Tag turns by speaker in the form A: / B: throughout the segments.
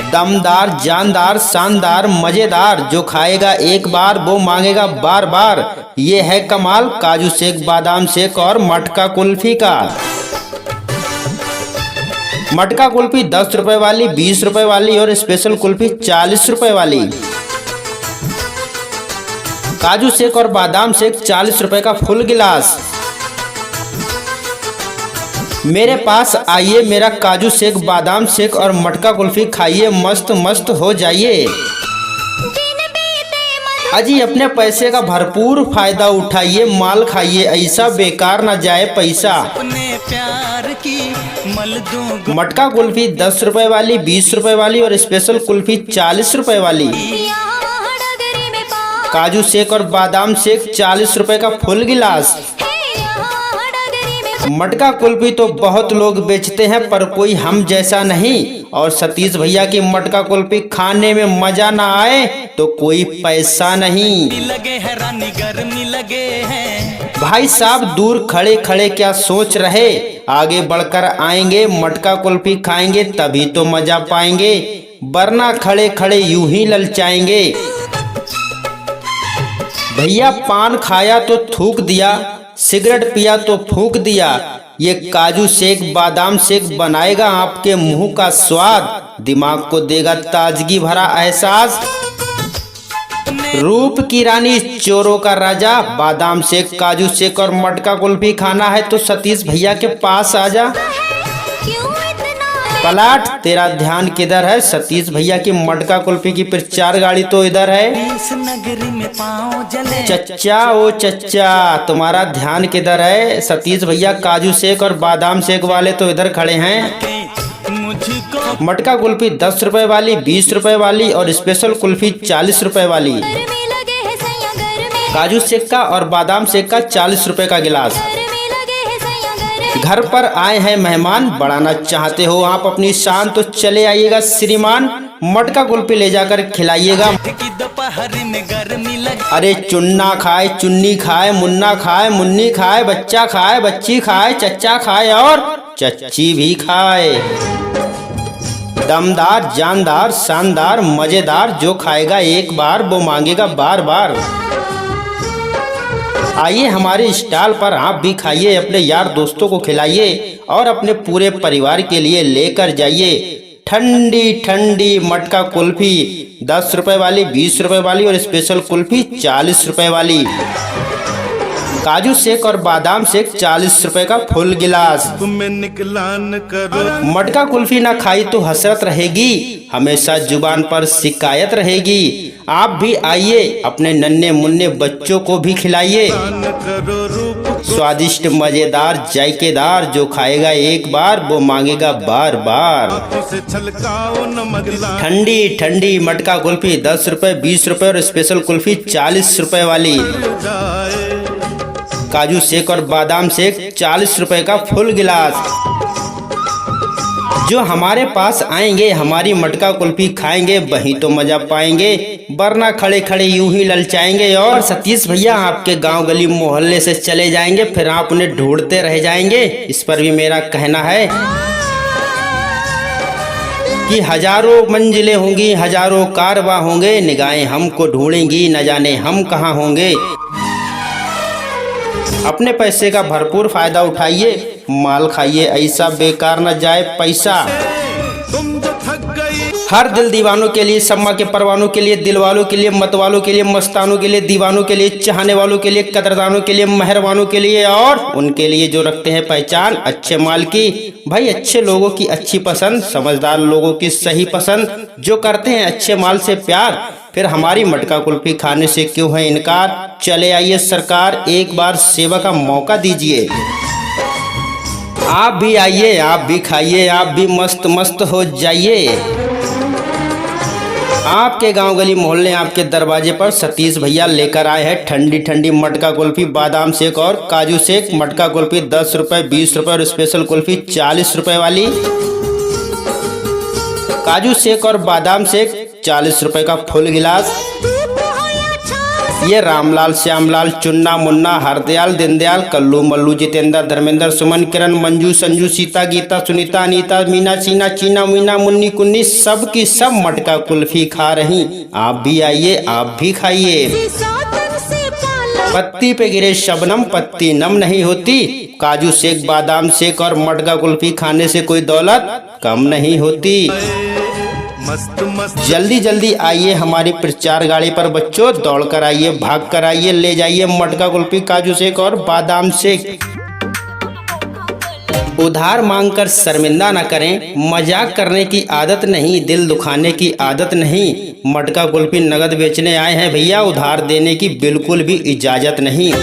A: दमदार, जानदार, शानदार, मजेदार, जो खाएगा एक बार वो मांगेगा बार बार। ये है कमाल काजू शेक, बादाम शेक और मटका कुल्फी का। मटका कुल्फी 10 रुपए वाली, 20 रुपए वाली और स्पेशल कुल्फी 40 रुपए वाली। काजू शेक और बादाम शेक 40 रुपए का फुल गिलास। मेरे पास आइए, मेरा काजू शेक, बादाम शेक और मटका कुल्फी खाइए, मस्त मस्त हो जाइए। अजी अपने पैसे का भरपूर फायदा उठाइए, माल खाइए, ऐसा बेकार ना जाए पैसा। मटका कुल्फी 10 रुपए वाली, 20 रुपए वाली और स्पेशल कुल्फी 40 रुपए वाली। काजू शेक और बादाम शेक 40 रुपए का फुल गिलास। मटका कुल्फी तो बहुत लोग बेचते हैं पर कोई हम जैसा नहीं। और सतीश भैया की मटका कुल्फी खाने में मजा ना आए तो कोई पैसा नहीं। भाई साहब दूर खड़े खड़े क्या सोच रहे, आगे बढ़कर आएंगे, मटका कुल्फी खाएंगे तभी तो मजा पाएंगे, वरना खड़े खड़े यूं ही ललचाएंगे। भैया पान खाया तो थूक दिया, सिगरेट पिया तो फूंक दिया, ये काजू शेक, बादाम शेक बनाएगा आपके मुंह का स्वाद, दिमाग को देगा ताजगी भरा एहसास। रूप की रानी, चोरों का राजा, बादाम शेक, काजू शेक और मटका कुल्फी खाना है तो सतीश भैया के पास आजा। पलाट, तेरा ध्यान किधर है? सतीश भैया की मटका कुल्फी की प्रचार गाड़ी तो इधर है। चच्चा ओ चच्चा, तुम्हारा ध्यान किधर है? सतीश भैया काजू शेक और बादाम शेक वाले तो इधर खड़े हैं। मटका कुल्फी 10 रुपए वाली, 20 रुपए वाली और स्पेशल कुल्फी 40 रुपए वाली। काजू शेक का और बादाम शेक का 40 रुपए का गिलास। घर पर आए हैं मेहमान, बढ़ाना चाहते हो आप अपनी शान तो चले आइएगा श्रीमान, मटका कुल्फी ले जाकर खिलाइएगा। अरे चुन्ना खाए, चुन्नी खाए, मुन्ना खाए, मुन्नी खाए, बच्चा खाए, बच्ची खाए, चच्चा खाए और चच्ची भी खाए। दमदार, जानदार, शानदार, मजेदार, जो खाएगा एक बार वो मांगेगा बार बार। आइए हमारे स्टॉल पर आप भी खाइए, अपने यार दोस्तों को खिलाइए और अपने पूरे परिवार के लिए लेकर जाइए। ठंडी ठंडी मटका कुल्फी 10 रुपए वाली, 20 रुपए वाली और स्पेशल कुल्फी 40 रुपए वाली। काजू शेक और बादाम शेक 40 रुपए का फुल गिलास। मटका कुल्फी ना खाई तो हसरत रहेगी, हमेशा जुबान पर शिकायत रहेगी। आप भी आइए, अपने नन्हे मुन्ने बच्चों को भी खिलाइए। स्वादिष्ट, मजेदार, जायकेदार, जो खाएगा एक बार वो मांगेगा बार बार। ठंडी ठंडी मटका कुल्फी 10 रुपए, 20 रुपए और स्पेशल कुल्फी 40 रुपए वाली। काजू शेक और बादाम शेक 40 रुपए का फुल गिलास। जो हमारे पास आएंगे, हमारी मटका कुल्फी खाएंगे, वहीं तो मजा पाएंगे, वरना खड़े खड़े यूं ही ललचाएंगे। और सतीश भैया आपके गांव गली मोहल्ले से चले जाएंगे, फिर आप उन्हें ढूंढते रह जाएंगे। इस पर भी मेरा कहना है कि हजारों मंजिलें होंगी, हजारों कारवां होंगे, निगाहें हमको ढूंढेंगी, न जाने हम कहाँ होंगे। अपने पैसे का भरपूर फायदा उठाइए, माल खाइए, ऐसा बेकार न जाए पैसा। हर दिल दीवानों के लिए, सम्मा के परवानों के लिए, दिल वालों के लिए, मत वालों के लिए, मस्तानों के लिए, दीवानों के लिए, चाहने वालों के लिए, कदरदानों के लिए, मेहरबानों के लिए और उनके लिए जो रखते हैं पहचान अच्छे माल की। भाई अच्छे लोगों की अच्छी पसंद, समझदार लोगों की सही पसंद, जो करते हैं अच्छे माल से प्यार, फिर हमारी मटका कुल्फी खाने से क्यों है इनकार। चले आइए सरकार, एक बार सेवा का मौका दीजिए। आप भी आइए, आप भी खाइए, आप भी मस्त मस्त हो जाइए। आपके गांव गली मोहल्ले, आपके दरवाजे पर सतीश भैया लेकर आए हैं ठंडी ठंडी मटका कुल्फी, बादाम शेक और काजू शेक। मटका कुल्फी 10 रुपए, 20 रुपए और स्पेशल कुल्फी 40 रुपए वाली। काजू शेक और बादाम शेक 40 रुपए का फुल गिलास। ये रामलाल, श्यामलाल, चुन्ना, मुन्ना, हरदयाल, दीनदयाल, कल्लू, मल्लू, जितेंद्र, धर्मेंद्र, सुमन, किरण, मंजू, संजू, सीता, गीता, सुनीता, अनीता, मीना, चीना, चीना, मीना, मुन्नी, कुन्नी, सब की सब मटका कुल्फी खा रही। आप भी आइए, आप भी खाइए। पत्ती पे गिरे शबनम पत्ती नम नहीं होती। काजू शेक, बादाम शेक और मटका कुल्फी खाने से कोई दौलत कम नहीं होती। जल्दी जल्दी आइए हमारी प्रचार गाड़ी पर बच्चों, दौड़ कर आइए, भाग कर आइए, ले जाइए मटका कुल्फी, काजू शेक और बादाम शेक। उधार मांगकर शर्मिंदा न करें, मजाक करने की आदत नहीं, दिल दुखाने की आदत नहीं। मटका कुल्फी नगद बेचने आए हैं भैया, उधार देने की बिल्कुल भी इजाजत नहीं।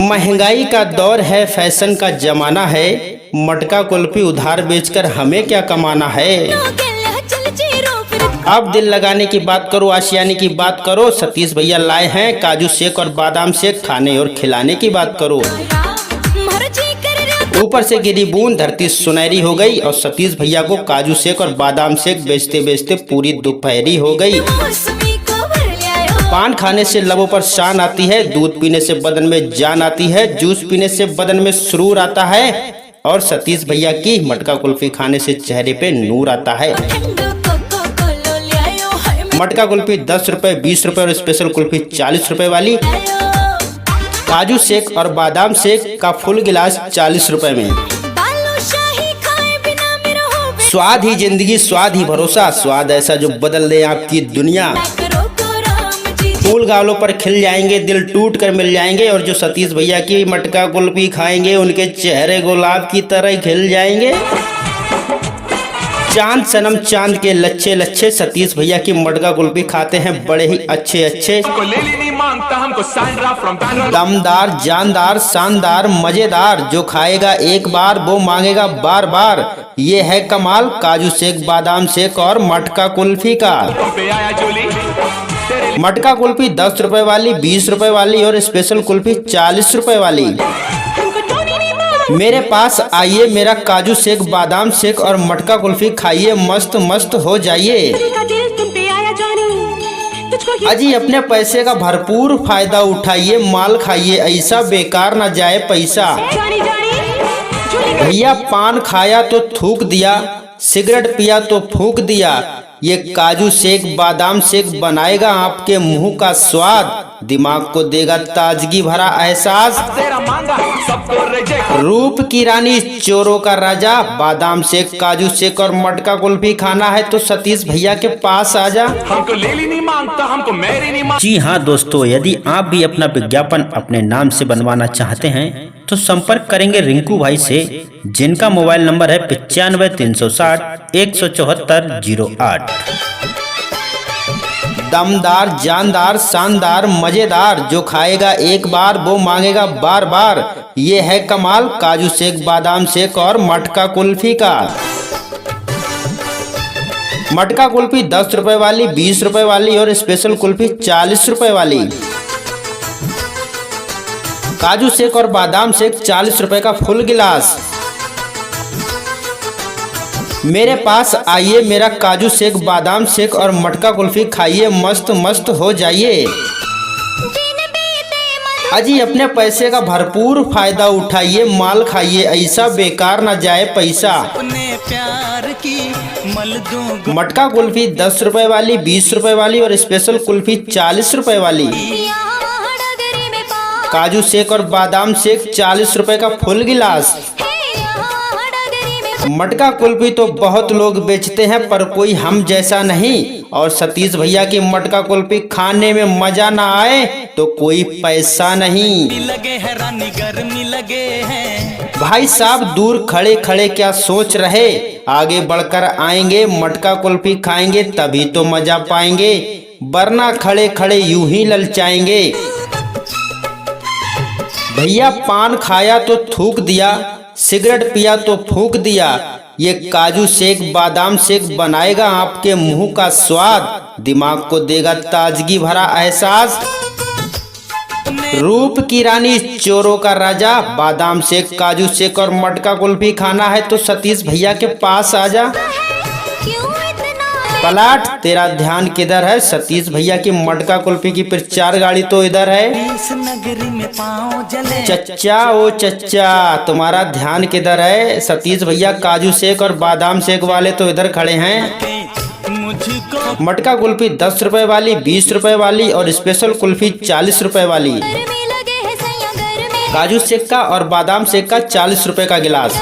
A: महंगाई का दौर है, फैशन का जमाना है, मटका कुल्फी उधार बेचकर हमें क्या कमाना है। अब दिल लगाने की बात करो, आशियाने की बात करो, सतीश भैया लाए हैं काजू शेक और बादाम शेक, खाने और खिलाने की बात करो। ऊपर से गिरी बूंद धरती सुनहरी हो गई और सतीश भैया को काजू शेक और बादाम शेक बेचते बेचते पूरी दोपहरी हो गई। पान खाने से लबों पर शान आती है, दूध पीने से बदन में जान आती है, जूस पीने से बदन में सुरूर आता है और सतीश भैया की मटका कुल्फी खाने से चेहरे पे नूर आता है। मटका कुल्फी 10 रुपए, 20 रुपए और स्पेशल कुल्फी 40 रुपए वाली। काजू शेक और बादाम शेक का फुल गिलास 40 रुपए में। स्वाद ही जिंदगी, स्वाद ही भरोसा, स्वाद ऐसा जो बदल दे आपकी दुनिया। फूल गालों पर खिल जाएंगे, दिल टूट कर मिल जाएंगे और जो सतीश भैया की मटका कुल्फी खाएंगे उनके चेहरे गुलाब की तरह खिल जाएंगे। चांद सनम चांद के लच्छे लच्छे, सतीश भैया की मटका कुल्फी खाते हैं बड़े ही अच्छे अच्छे। दमदार, जानदार, शानदार, मजेदार, जो खाएगा एक बार वो मांगेगा बार बार। ये है कमाल काजू शेक, बादाम शेक और मटका कुल्फी का। मटका कुल्फी 10 रुपए वाली, 20 रुपए वाली और स्पेशल कुल्फी 40 रुपए वाली। मेरे पास आइए, मेरा काजू शेक, बादाम शेक और मटका कुल्फी खाइए, मस्त मस्त हो जाइए। अजी अपने पैसे का भरपूर फायदा उठाइए, माल खाइए, ऐसा बेकार ना जाए पैसा। भैया पान खाया तो थूक दिया, सिगरेट पिया तो फूक दिया। ये काजू शेक, बादाम शेक बनाएगा आपके मुंह का स्वाद, दिमाग को देगा ताजगी भरा एहसास। रूप की रानी, चोरों का राजा, बादाम शेक, काजू शेक और मटका कुल्फी खाना है तो सतीश भैया के पास आजा।
B: हमको लेली नहीं मांगता, हमको मेरी नहीं मांगता।
A: जी हाँ दोस्तों, यदि आप भी अपना विज्ञापन अपने नाम से बनवाना चाहते हैं तो संपर्क करेंगे रिंकू भाई से, जिनका मोबाइल नंबर है 95 360 174 08। दमदार, जानदार, शानदार, मजेदार, जो खाएगा एक बार वो मांगेगा बार बार। ये है कमाल काजू शेक, बादाम शेक और मटका कुल्फी का। मटका कुल्फी 10 रुपए वाली, 20 रुपए वाली और स्पेशल कुल्फी 40 रुपए वाली। काजू शेक और बादाम शेक 40 रुपए का फुल गिलास। मेरे पास आइए, मेरा काजू शेक, बादाम शेक और मटका कुल्फी खाइए, मस्त मस्त हो जाइए। अजी अपने पैसे का भरपूर फायदा उठाइए, माल खाइए, ऐसा बेकार ना जाए पैसा। मटका कुल्फी 10 रुपए वाली, 20 रुपए वाली और स्पेशल कुल्फी 40 रुपए वाली। काजू शेक और बादाम शेक 40 रुपए का फुल गिलास। मटका कुल्फी तो बहुत लोग बेचते हैं पर कोई हम जैसा नहीं, और सतीश भैया की मटका कुल्फी खाने में मजा ना आए तो कोई पैसा नहीं।
B: लगे है रानी गर्मी लगे हैं।
A: भाई साहब दूर खड़े खड़े क्या सोच रहे, आगे बढ़कर आएंगे, मटका कुल्फी खाएंगे तभी तो मजा पाएंगे, वरना खड़े खड़े यूं ही ललचाएंगे। भैया पान खाया तो थूक दिया, सिगरेट पिया तो फूक दिया। ये काजू शेक, बादाम शेक बनाएगा आपके मुंह का स्वाद, दिमाग को देगा ताजगी भरा एहसास। रूप की रानी, चोरों का राजा, बादाम शेक, काजू शेक और मटका कुल्फी खाना है तो सतीश भैया के पास आजा। पलाट, तेरा ध्यान किधर है? सतीश भैया की मटका कुल्फी की प्रचार गाड़ी तो इधर है।
B: इस नगरी में पाँव जले।
A: चच्चा ओ चच्चा, तुम्हारा ध्यान किधर है? सतीश भैया काजू शेक और बादाम शेक वाले तो इधर खड़े हैं।
B: मुझको
A: मटका कुल्फी 10 रुपए वाली, 20 रुपए वाली और स्पेशल कुल्फी 40 रुपए वाली। काजू शेक का और बादाम शेक का 40 रुपए का गिलास।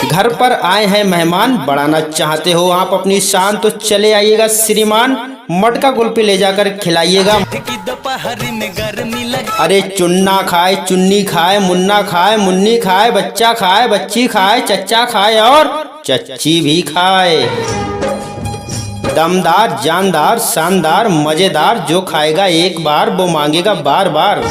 A: घर पर आए हैं मेहमान, बढ़ाना चाहते हो आप अपनी शान तो चले आइएगा श्रीमान, मटका कुल्फी ले जाकर खिलाइएगा।
B: की दोपहर में गर्मी लगे।
A: अरे चुन्ना खाए, चुन्नी खाए, मुन्ना खाए, मुन्नी खाए, बच्चा खाए, बच्ची खाए, चच्चा खाए और चच्ची भी खाए। दमदार, जानदार, शानदार, मजेदार, जो खाएगा एक बार वो मांगेगा बार बार।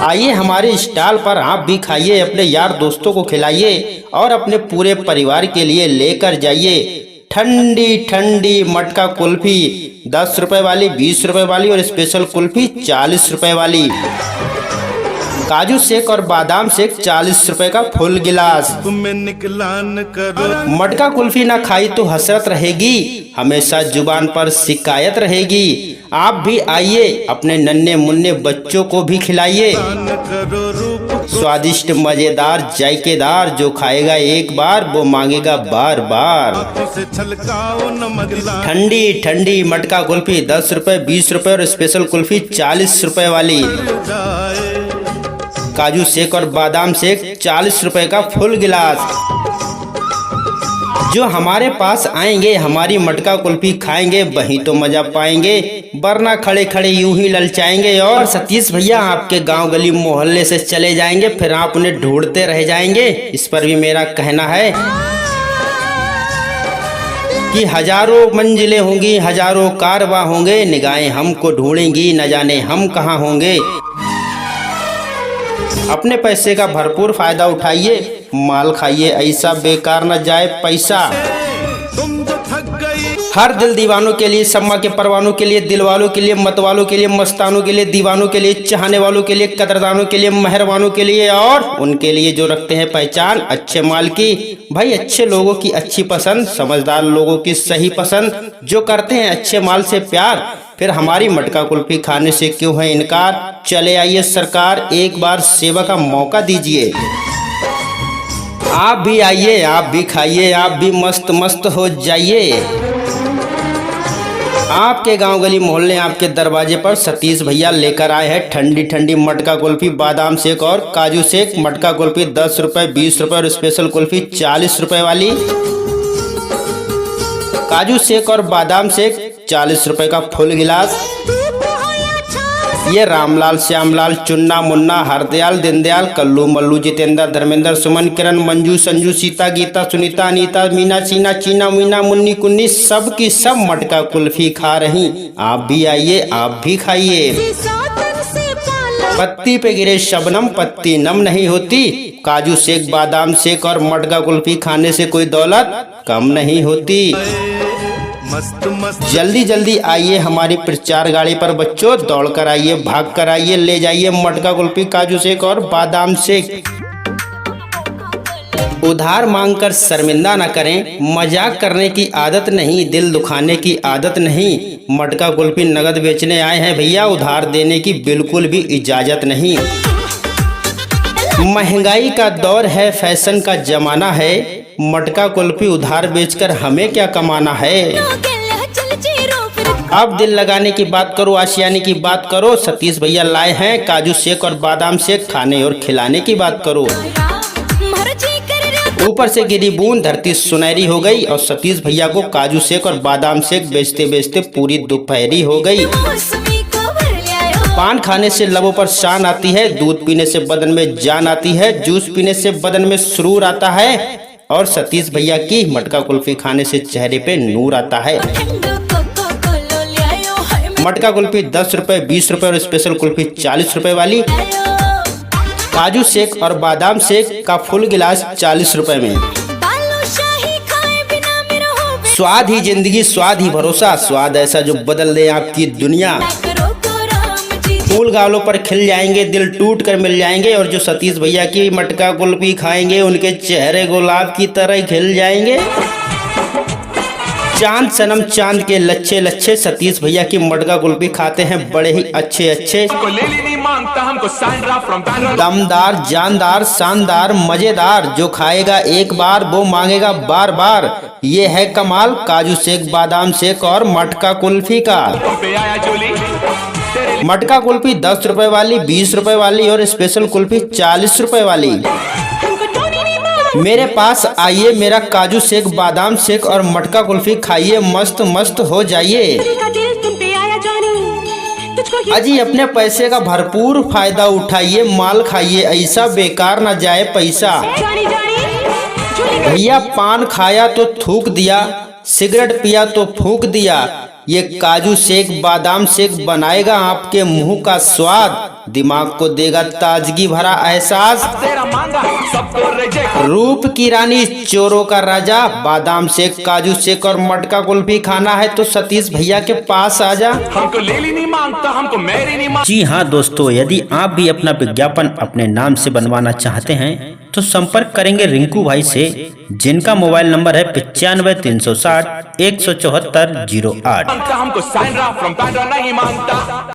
A: आइए हमारे स्टॉल पर आप भी खाइए, अपने यार दोस्तों को खिलाइए और अपने पूरे परिवार के लिए लेकर जाइए ठंडी ठंडी मटका कुल्फी 10 रुपए वाली, 20 रुपए वाली और स्पेशल कुल्फी 40 रुपए वाली। काजू शेक और बादाम शेक 40 रुपए का फुल गिलास।
C: में निकला न करो।
A: मटका कुल्फी ना खाई तो हसरत रहेगी, हमेशा जुबान पर शिकायत रहेगी। आप भी आइए, अपने नन्हे मुन्ने बच्चों को भी खिलाइए।
C: न करो रूप
A: स्वादिष्ट, मजेदार, जायकेदार, जो खाएगा एक बार वो मांगेगा बार बार।
C: से छलकाओ न मगला।
A: ठंडी ठंडी मटका कुल्फी 10 रुपए, 20 रुपए और स्पेशल कुल्फी 40 रुपए वाली।
C: जाए
A: काजू शेक और बादाम शेक 40 रुपए का फुल गिलास। जो हमारे पास आएंगे, हमारी मटका कुल्फी खाएंगे, वही तो मजा पाएंगे, वरना खड़े खड़े यूं ही ललचाएंगे और सतीश भैया आपके गांव गली मोहल्ले से चले जाएंगे, फिर आप उन्हें ढूंढते रह जाएंगे। इस पर भी मेरा कहना है कि हजारों मंजिलें होंगी, हजारों कारवां होंगे, निगाहें हमको ढूंढेंगी, न जाने हम कहाँ होंगे। अपने पैसे का भरपूर फायदा उठाइए, माल खाइए, ऐसा बेकार न जाए पैसा।
C: तुम जो थक गई।
A: हर दिल दीवानों के लिए, सम्मा के परवानों के लिए, दिल वालों के लिए, मत वालों के लिए, मस्तानों के लिए, दीवानों के लिए, चाहने वालों के लिए, कदरदानों के लिए, मेहरबानों के लिए और उनके लिए जो रखते हैं पहचान अच्छे माल की। भाई अच्छे लोगों की अच्छी पसंद, समझदार लोगों की सही पसंद, जो करते हैं अच्छे माल से प्यार, फिर हमारी मटका कुल्फी खाने से क्यों है इनकार। चले आइए सरकार, एक बार सेवा का मौका दीजिए। आप भी आइए, आप भी खाइए, आप भी मस्त मस्त हो जाइए। आपके गांव गली मोहल्ले, आपके दरवाजे पर सतीश भैया लेकर आए हैं ठंडी ठंडी मटका कुल्फी, बादाम शेक और काजू शेक। मटका कुल्फी 10 रुपए, 20 रुपए और स्पेशल कुल्फी 40 रुपए वाली। काजू शेक और बादाम शेक 40 रुपए का फुल गिलास। ये रामलाल, श्यामलाल, चुन्ना, मुन्ना, हरदयाल, दीनदयाल, कल्लू, मल्लू, जितेंद्र, धर्मेंद्र, सुमन, किरण, मंजू, संजू, सीता, गीता, सुनीता, अनीता, मीना, सीना, चीना, मीना, मुन्नी, कुन्नी, सब की सब मटका कुल्फी खा रही। आप भी आइए, आप भी खाइए। पत्ती पे गिरे शबनम, पत्ती नम नहीं होती। काजू शेक, बादाम शेक और मटका कुल्फी खाने से कोई दौलत कम नहीं होती।
C: मस्त मस्त
A: जल्दी जल्दी आइए हमारी प्रचार गाड़ी पर बच्चों, दौड़ कर आइए, भाग कर आइए, ले जाइए मटका कुल्फी, काजू शेक और बादाम शेक। उधार मांगकर शर्मिंदा न करें, मजाक करने की आदत नहीं, दिल दुखाने की आदत नहीं। मटका कुल्फी नगद बेचने आए हैं भैया, उधार देने की बिल्कुल भी इजाजत नहीं। महंगाई का दौर है, फैशन का जमाना है, मटका कुल्फी उधार बेचकर हमें क्या कमाना है। अब दिल लगाने की बात करो, आशियाने की बात करो, सतीश भैया लाए हैं काजू शेक और बादाम शेक, खाने और खिलाने की बात करो। ऊपर से गिरी बूंद धरती सुनहरी हो गई और सतीश भैया को काजू शेक और बादाम शेक बेचते बेचते पूरी दोपहरी हो गई। पान खाने से लबों पर शान आती है, दूध पीने से बदन में जान आती है, जूस पीने से बदन में सुरूर आता है और सतीश भैया की मटका कुल्फी खाने से चेहरे पे नूर आता है। मटका कुल्फी 10 रुपए, 20 रुपए और स्पेशल कुल्फी 40 रुपए वाली। काजू शेक और बादाम शेक का फुल गिलास 40 रुपए में। स्वाद ही जिंदगी, स्वाद ही भरोसा, स्वाद ऐसा जो बदल दे आपकी दुनिया। फूल गालों पर खिल जाएंगे, दिल टूट कर मिल जाएंगे और जो सतीश भैया की मटका कुल्फी खाएंगे उनके चेहरे गुलाब की तरह खिल जाएंगे। चांद सनम चांद के लच्छे लच्छे सतीश भैया की मटका कुल्फी खाते हैं बड़े ही अच्छे अच्छे, दमदार जानदार शानदार मजेदार। जो खाएगा एक बार वो मांगेगा बार बार। ये है कमाल काजू शेक, बादाम शेक और मटका कुल्फी का। मटका कुल्फी 10 रुपए वाली, 20 रुपए वाली और स्पेशल कुल्फी 40 रुपए वाली। मेरे पास आइए, मेरा काजू शेक, बादाम शेक और मटका कुल्फी खाइए, मस्त मस्त हो जाइए। अजी अपने पैसे का भरपूर फायदा उठाइए, माल खाइए, ऐसा बेकार ना जाए पैसा। भैया पान खाया तो थूक दिया, सिगरेट पिया तो फूक दिया। ये काजू शेक, बादाम शेक बनाएगा आपके मुंह का स्वाद, दिमाग को देगा ताजगी भरा एहसास। रूप की रानी चोरों का राजा, बादाम शेक, काजू शेक और मटका कुल्फी खाना है तो सतीश भैया के पास आजा।
D: हमको लेली नहीं मांगता, हमको मेरी नहीं मांगता।
A: जी हाँ दोस्तों, यदि आप भी अपना विज्ञापन अपने नाम से बनवाना चाहते हैं तो संपर्क करेंगे रिंकू भाई से, जिनका मोबाइल नंबर है 95 360 174 08।
D: हमको साइन रा फ्रॉम बैंड्रा नहीं मांगता।